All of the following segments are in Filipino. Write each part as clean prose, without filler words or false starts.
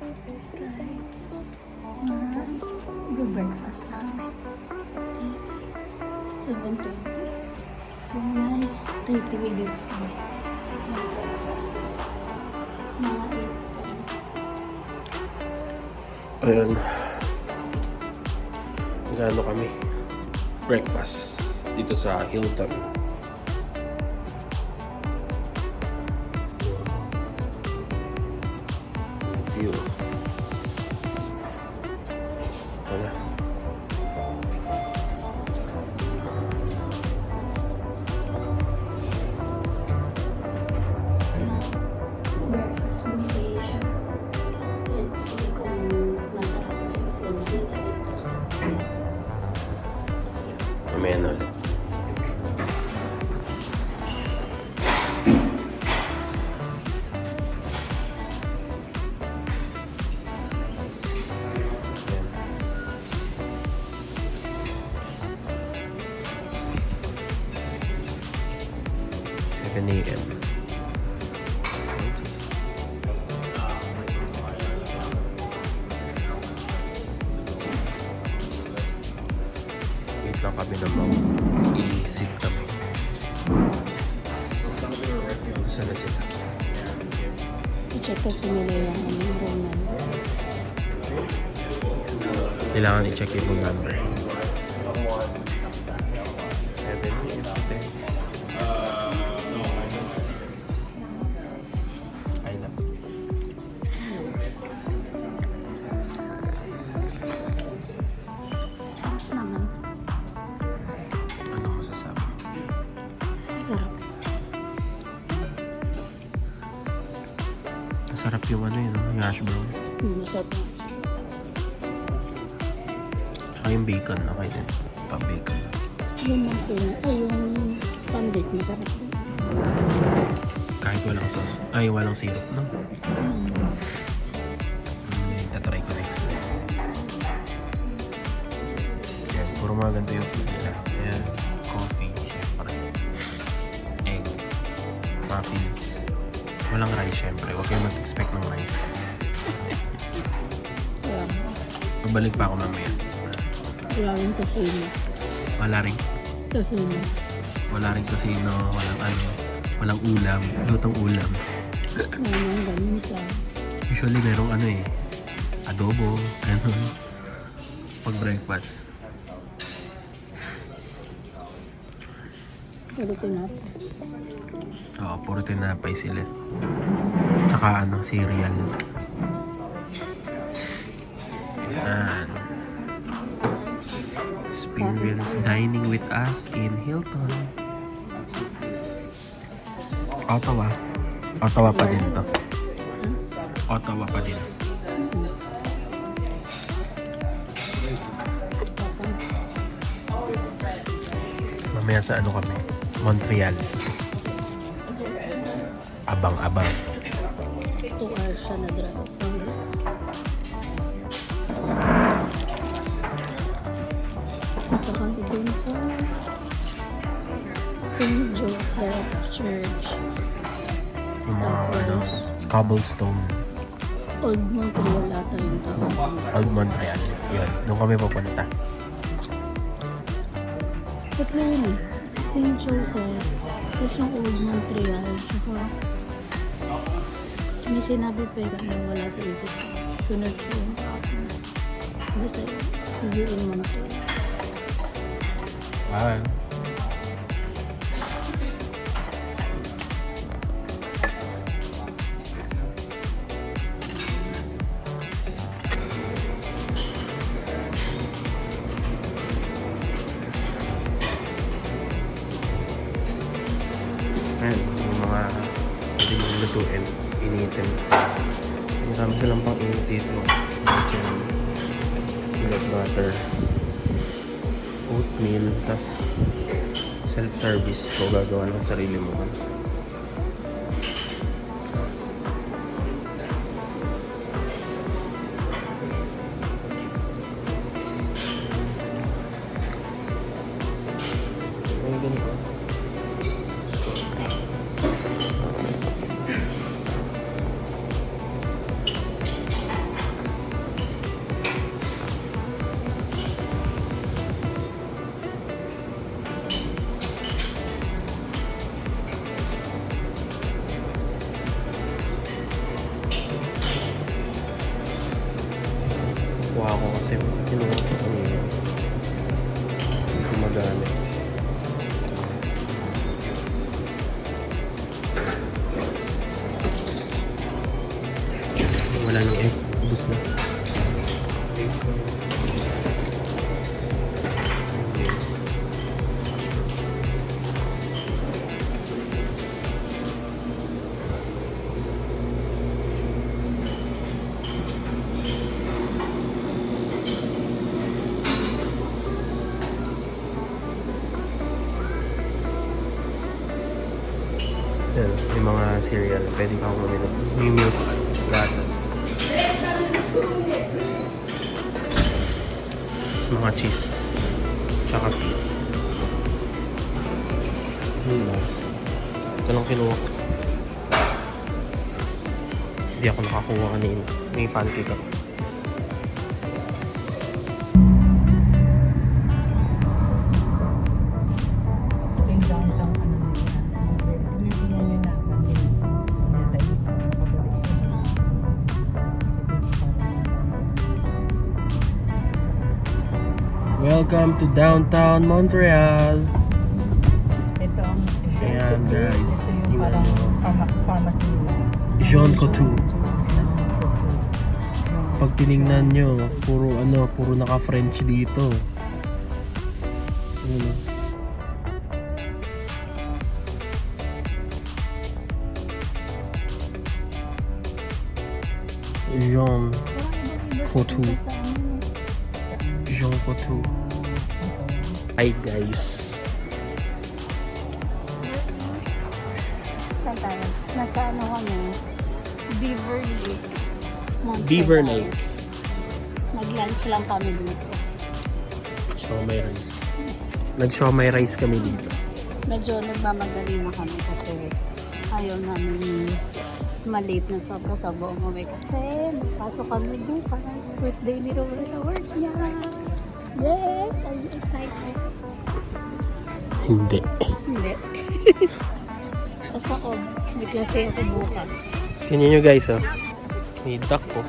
Guys, mag-breakfast namin. It's 7:30. So, may 30 minutes kami mag-breakfast. Mga 8. Ayun. Gano kami? Breakfast dito sa Hilton. View. Wala. Breakfast buffet siya. Let's see kung masarap na yung foods nila dito. Mamaya na ulit. Ayan. 7 a.m. Wait lang kami na mag-i-sit kami. Saan na sila? I-check kasi nila yung aming room number. Kailangan i-check yung room number. 7 ay lang. Naman. Ano masasabi? Sarap. Masarap yung ano yun, yung hash brown. Masarap na. Saka yung bacon, okay din. Pa-bacon. Yung muffin, ay yung pancake, masarap din. Kahit walang sauce. Ay, walang syrup, no? Tatry ko next time. Yan, puro mga ganito yung food nila. Yan, coffee, syempre. Egg. Muffins. Walang rice, syempre. Huwag kayong mag-expect ng rice. Yeah. Magbalik pa ako mamaya. Wala rin kasino. Wala rin. Kasino. Wala rin kasino. Walang ano. Walang ulam. Lutong ulam. Wala nang ganun sa... Usually, merong ano eh. Adobo. Ganun. Pag breakfast. Puro tinapay. Oo, puro tinapay sila. Tsaka ano, cereal. Yan. Springville's dining with us in Hilton. Ottawa. Ottawa pa din to. Ottawa pa din. Mamaya sa ano kami? Montreal. Abang-abang. 2 hours siya na drive. Punta kami dun sa St. Joseph Church. Yung mga ano, cobblestone. Old Montreal ata yung tawag. Old Montreal. Yun. Doon kami pupunta. Tatlo yun eh. St. Joseph. Tapos yung Old Montreal. Tsaka may sinabi pa yun na wala sa isip ko. Sunod siya yung kapon. Basta see you in Montreal. Bye. Ayan, yung mga pwede mong lutuin, initin. Marami silang pang init dito. Chicken, peanut butter, oatmeal, tas self-service ko gagawa ng sarili mo. May ganito. Kasi kinuha ko kanina. Hindi ko magamit. Wala nang egg. Ubus na. Yan, may mga cereal. Pwede ka akong mamili. May milk, gatas. Tapos mga cheese. Tsaka peas. Ito lang kinuha ko. Hindi ako nakakuha kanina. May pancake ako. Ito yung downtown ano nila. Binibinan nyo na ako din. Natay ko pabalik ko. Welcome to downtown Montreal. Ito ang Ayan, guys. Ito yung parang pharmacy nila. Jean Coutu. Pag tinignan nyo, puro naka-French dito. Ano? Jean Coutu. Jean Coutu. Hi guys. Saan tayo? Nasa ano kami? Beaver Lake. Montreal. Beaver Lake. Nag-lunch lang kami dito. Siomai rice. Nag-siomai rice kami dito. Medyo nagmamadali na kami kasi ayaw namin malate na sobra-sobra umuwi kasi magpasok kami bukas. First day ni Rory sa work niya. Yes! Are you excited? Hindi. Hindi. Tapos ako, may klase ako bukas. Tingnan nyo guys, oh. May duck ko.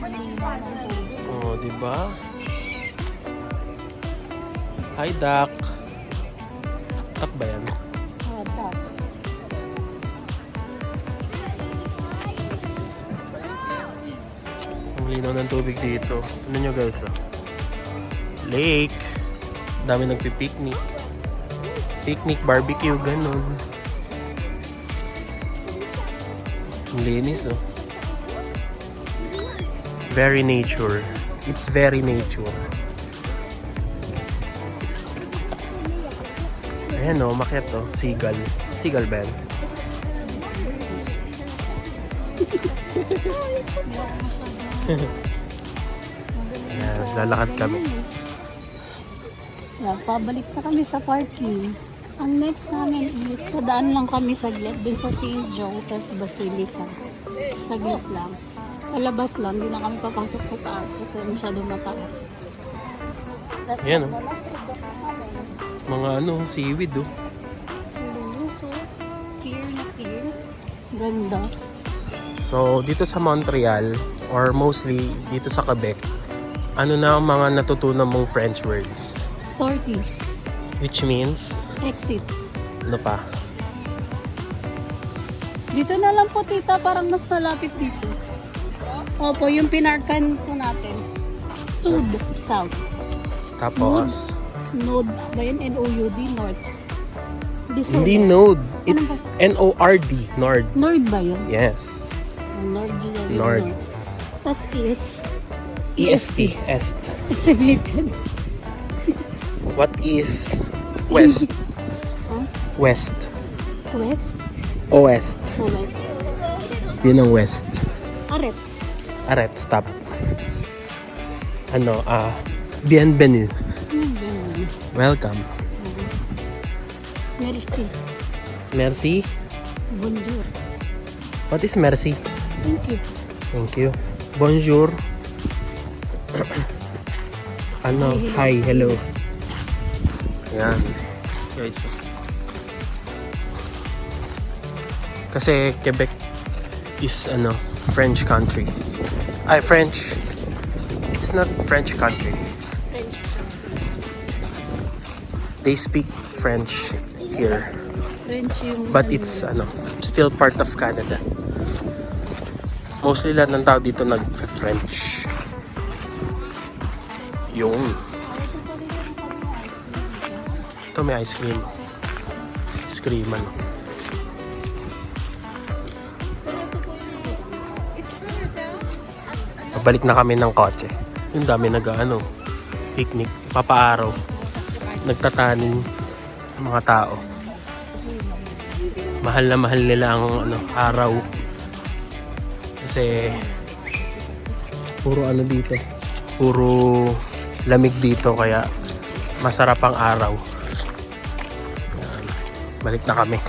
Malinaw ng tubig. Oh, di ba? Hi, duck. Duck ba yan? Hata. Ang linaw ng tubig dito. Ano nyo guys, oh. Lake. Dami nagpi-picnic. Picnic, barbecue, ganun. Ang linis, oh. Very nature. It's very nature. Ayan, oh, makiat, oh. Seagull. Seagull ba yan? Ayan, lalakad kami. Yeah, pabalik na kami sa parking. Ang next namin is, padaan lang kami saglit dun sa St. Joseph Basilica. Saglit lang. Sa labas lang, hindi na kami papasok sa taas kasi masyadong mataas. Tapos Yan, oh. maglalakad kami. Mga ano, seaweed, oh. Linis, oh. Clear na clear. Ganda. So, dito sa Montreal, or mostly dito sa Quebec, ano na ang mga natutunan mong French words? Sortie. Which means, Exit. ano pa? Dito na lang po, tita. Parang mas malapit dito. Opo, yung pinarkan po natin. Sud. South. Tapos, Node. Ba yun? N-O-U-D. North. hindi node. It's N-O-R-D. Nord. Nord ba yun? Yes. Nord. Nord. Tapos is. E-S-T. Est. It's related. What is west? Huh? West. West. O-West. O west. Yun ang west. Aret. Aret, stop. Ano, bienvenue. Ganun. Welcome. Merci. Merci. Bonjour. What is merci? Thank you. Thank you. Bonjour. Ano? Hi, hello. Yan. Guys. Kasi Quebec is ano, French country. Ay, French. It's not French country. French. They speak French here. French yung But it's still part of Canada. Mostly lahat ng tao dito nag-French. Yung. Ito may ice cream. Ice cream ano. Pabalik na kami ng kotse. Yung dami picnic, papaaraw. Nagtataning ang mga tao. Mahal na mahal nila ang araw. Kasi puro dito. Puro lamig dito kaya masarap ang araw. Yan. Balik na kami.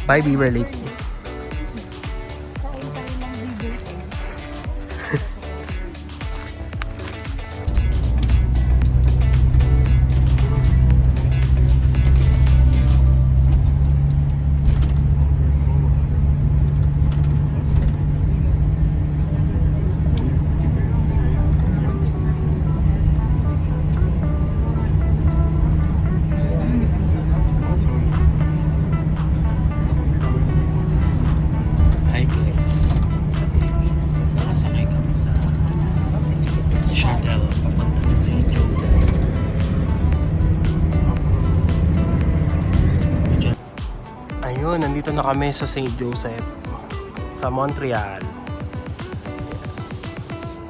Bye, Beaver Lake. Kain tayo ng bibo. Hi guys. Nakasakay kami sa shuttle papunta sa St. Joseph. Ayun, nandito na kami sa St. Joseph sa Montreal.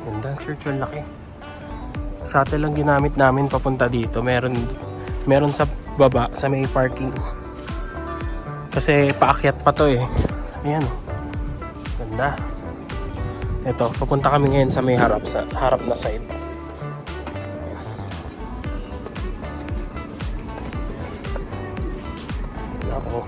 Ganda, church, ang laki. Shuttle lang ginamit namin papunta dito. Meron sa baba sa may parking. Kasi paakyat pa to eh. Ayan. Ganda. Ito, papunta kami ngayon sa may harap na side. Ako.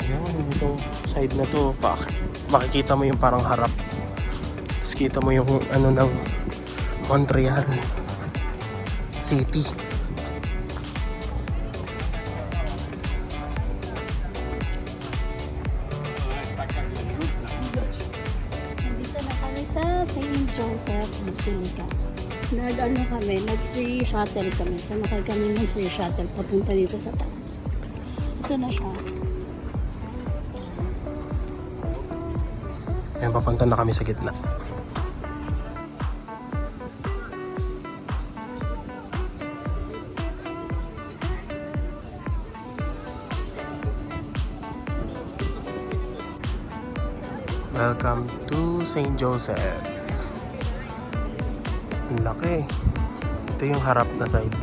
Yan, itong side na to, makikita mo yung parang harap. Tapos kita mo yung ng Montreal City. Nandito na kami sa St. Joseph Basilica. Nag-free shuttle kami. Sumakay kami ng free shuttle papunta dito sa taas. Ito na siya. Ayan, papunta na kami sa gitna. Welcome to St. Joseph. Ang laki. Ito yung harap na side.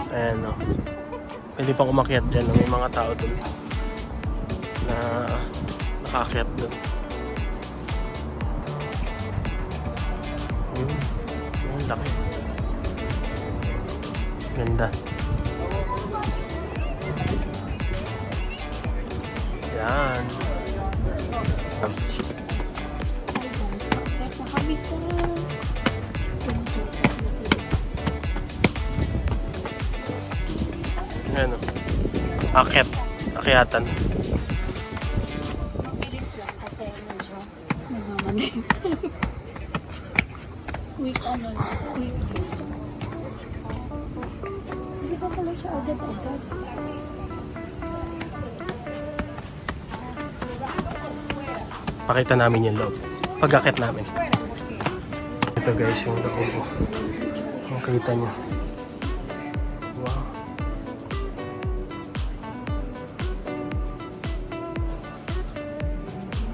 Ayan o. Pwede pang umakyat dyan. May mga tao dun na nakaakyat dun. Ang laki. Ganda. Yan. Ito kami sa St. Joseph Basilica. Ayan o. Akyatan. Bilis lang kasi medyo nagmamanin. Quick lang. Hindi pa pala siya agad-agad. Pakita namin yung loob. Pag-akit namin. Ito guys yung loob. Makita nyo. Wow.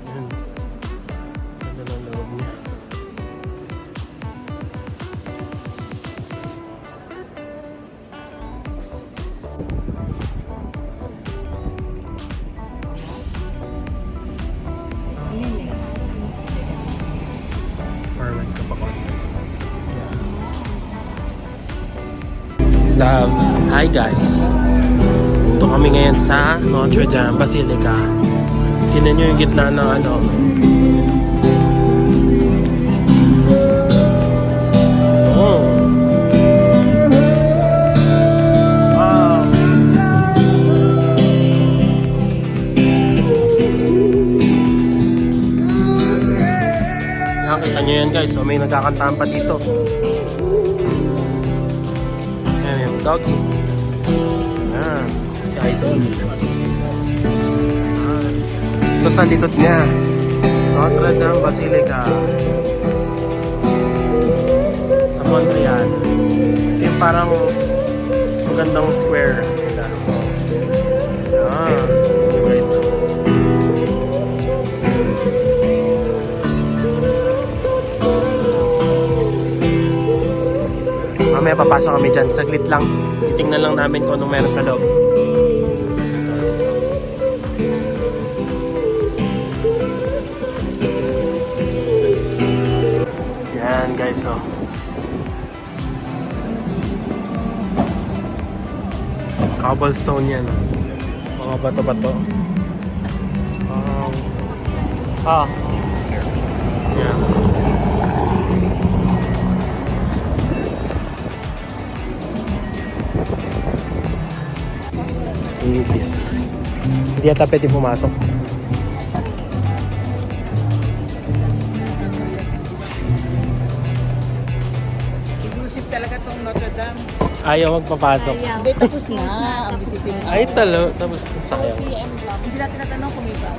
Yan. Ganda ng loob niya. Forward ka pa konti. Love. Hi guys. kami ngayon sa Notre Dame Basilica. Tingnan nyo yung gitna ng ano. Oh. Wow. Nakita nyo yan guys. So may nagkakantahan pa dito. Ayan yung doggy. Ayan. Si Idol. Ito sa likod niya, Notre Dame Basilica sa Montreal. Ito yung parang magandang square. Okay guys. Mamaya papasok kami dyan. Saglit lang. Titingnan lang namin kung anong meron sa loob. Yan guys, oh. Cobblestone yan. Mga bato-bato. Yan. English. Hindi yata pwede pumasok. Exclusive talaga tong Notre Dame. Ayaw magpapasok. Sayang. Hindi, tapos na. Ang visiting. Ay, talo. Tapos sayang. 4 PM lang. Hindi natin natanong kung may ba.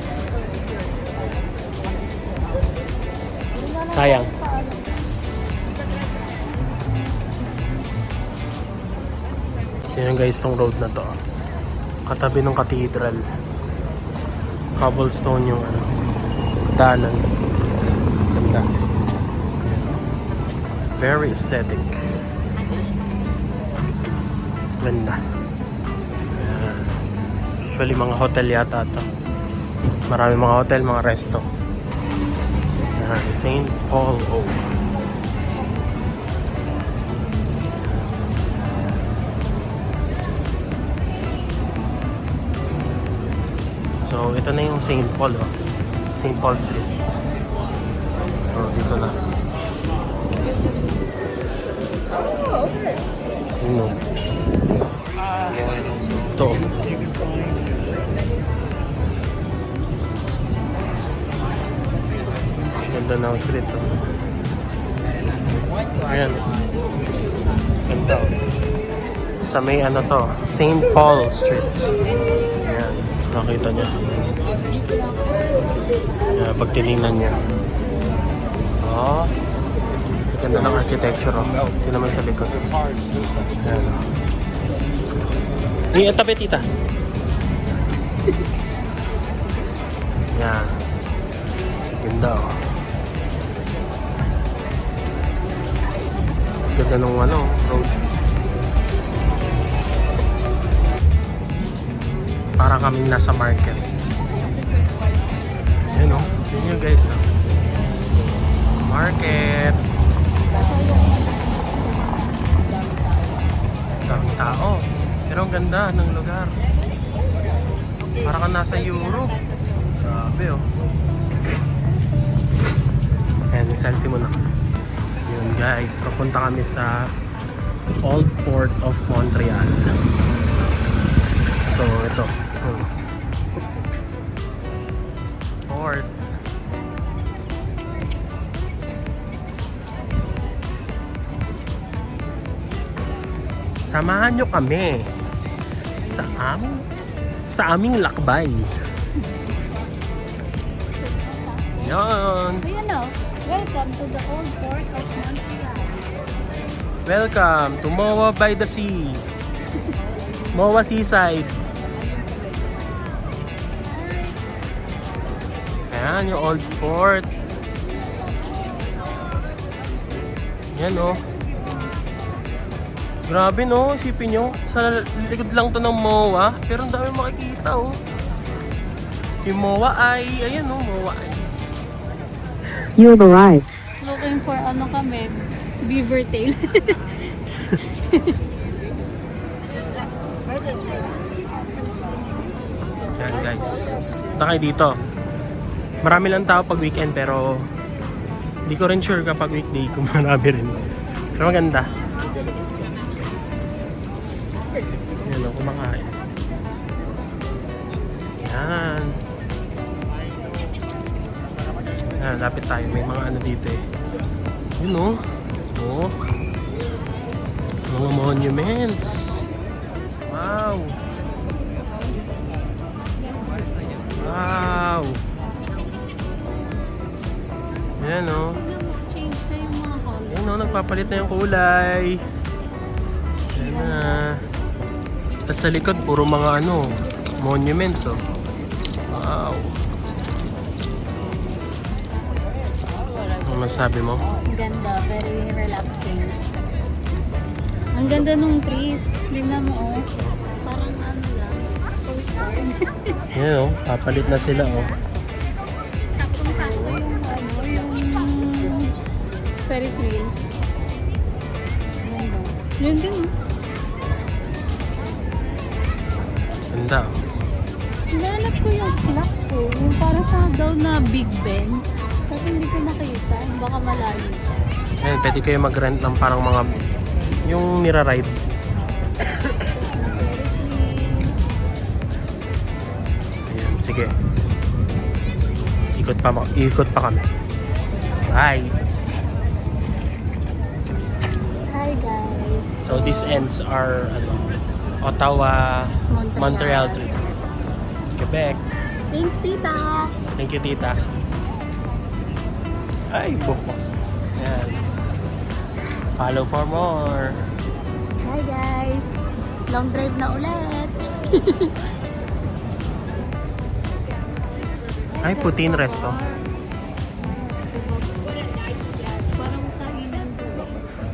Sayang. Yan guys, tong road na to. Katabi ng cathedral. Cobblestone yung ano, daanan. Ganda. Very aesthetic. Ganda. Ayan. Usually mga hotel yata ito. Marami mga hotel, mga resto. Ayan, St. Paul Oak. So, ito na yung St. Paul, oh. St. Paul Street. So, dito na. Ano? Ito. Ganda na ang street, oh. Ayan. Ganda, oh. Sa may ano to, St. Paul Street. Ayan. Nakita niya. Pag tinignan niya. Oh. Ganda ng architecture. Oh. Ito naman sa likod. Ayan. Tabi tita. Ayan. Ganda oh. Ganda nung ano, road. Para kaming nasa market. Ayan o. Yun yun guys. Market. Daming tao. Pero ang ganda ng lugar. Para ka nasa Europe. Grabe o. Ayan, selfie mo na. Yun guys. Papunta kami sa Old Port of Montreal. So ito. Port. Samahan nyo kami sa aming lakbay. Yan. Ayan o. Welcome to the Old Port of Montreal. Welcome to Moa by the Sea. Moa Seaside. Ayan yung Old Port. Yan o. Grabe no, isipin nyo. Sa likod lang to ng MOA. Pero ang dami makikita oh. Yung MOA ay, ayan oh, MOA ay. You have arrived. Looking for ano kami, beaver tail. guys. Punta kayo dito. Marami lang tao pag weekend pero hindi ko rin sure kapag weekday kung marami rin. Pero maganda. Yan o, kumakain. Yan. Yan, lapit tayo. May mga ano dito eh. Yun o. Oh. Mga monuments. Wow. Wow. Yan o. Change na yung mga color. Yan o, nagpapalit na yung kulay. Yan na. Tapos sa likod, puro mga ano, monuments o. Wow. Ano masabi mo? Ang ganda, very relaxing. Ang ganda nung trees. Tingnan mo, oh. Parang ano lang, postcard. Yan o, papalit na sila o. Saktong-sakto yung ano, yung Ferris wheel. Ganda. Yun din, oh. Ganda o. Hinahanap ko yung clock ko. Yung parang sa daw na Big Ben. Kasi hindi ko nakita. Baka malayo. Ayan, pwede kayo mag-rent ng parang mga yung nira-ride. Ayan, sige. Ikot pa kami. Bye! Hi guys. So this ends our Ottawa, Montreal trip. Quebec. Thanks, tita. Thank you, tita. Ay, buko. Yan. Follow for more. Hi guys. Long drive na ulit. Ay, Putin Resto. Parang kainan ko.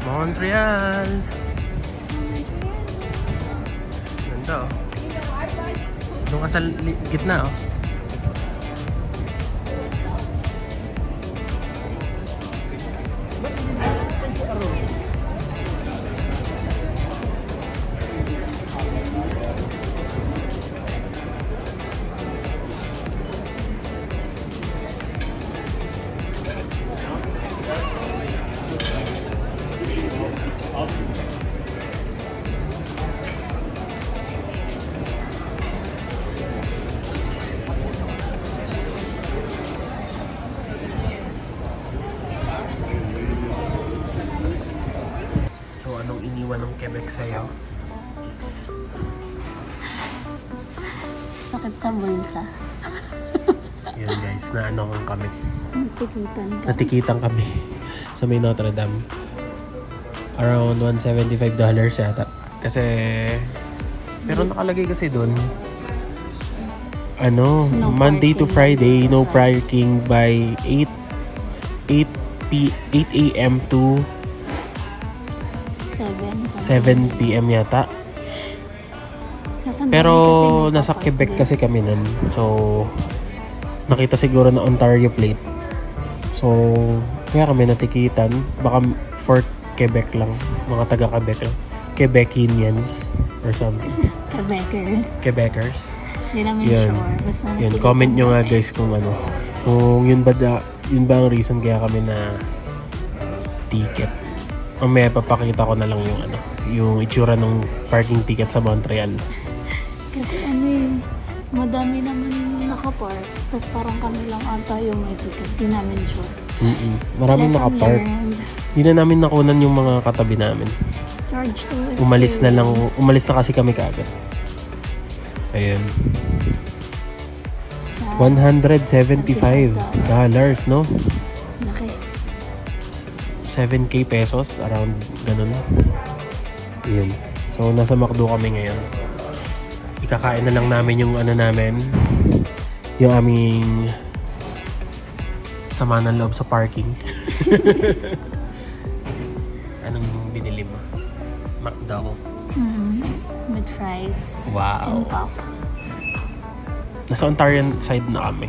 Montreal. Ganda oh. Doon ka sa gitna oh. So anong iniwan ng Quebec sa'yo? Sakit sa bulsa. Yun guys, na ano kami. Natikitan ka. Natikitan kami sa may Notre Dame. Around $175 yata. Kasi pero nakalagay kasi doon ano, No Monday to parking. Friday, no parking by 8 a.m. to 7 p.m. yata. Pero nasa Quebec kasi kami nun. So nakita siguro na Ontario plate. So kaya kami natikitan. Baka for Quebec lang. Mga taga-Quebec lang. Quebecinians or something. Quebecers. Quebecers. Hindi namin Yun. sure. Basta Yun, nakita comment nyo nga namin. guys kung ano. Kung yun ba ang reason kaya kami na ticket. Mamaya papakita ko na lang yung ano, yung itsura ng parking ticket sa Montreal. Kasi ano eh, madami naman nakapark. Tapos parang kami lang ata yung may ticket. Di namin sure. Maraming Lesson nakapark. learned. Hindi na namin nakunan yung mga katabi namin. Charge to Umalis na kasi kami kaagad. Ayun. $175, no? Laki. 7k pesos, around ganun. Ayun. So, nasa McDo kami ngayon. Ikakain na lang namin yung ano namin, yung aming sama ng loob sa parking. Anong binili mo? McDo. With fries. Wow. And pop. Nasa Ontarian side na kami.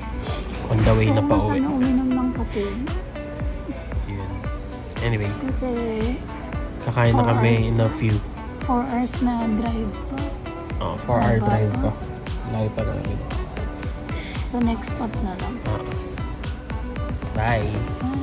On the way na pa So, uwi. masana uminom ng kape. Yun. Anyway, Kasi kakain na 4 kami hours in a few. 4 hours na drive pa. 4-hour drive ka. Layo pa namin. Sa next stop na lang. Bye! Bye.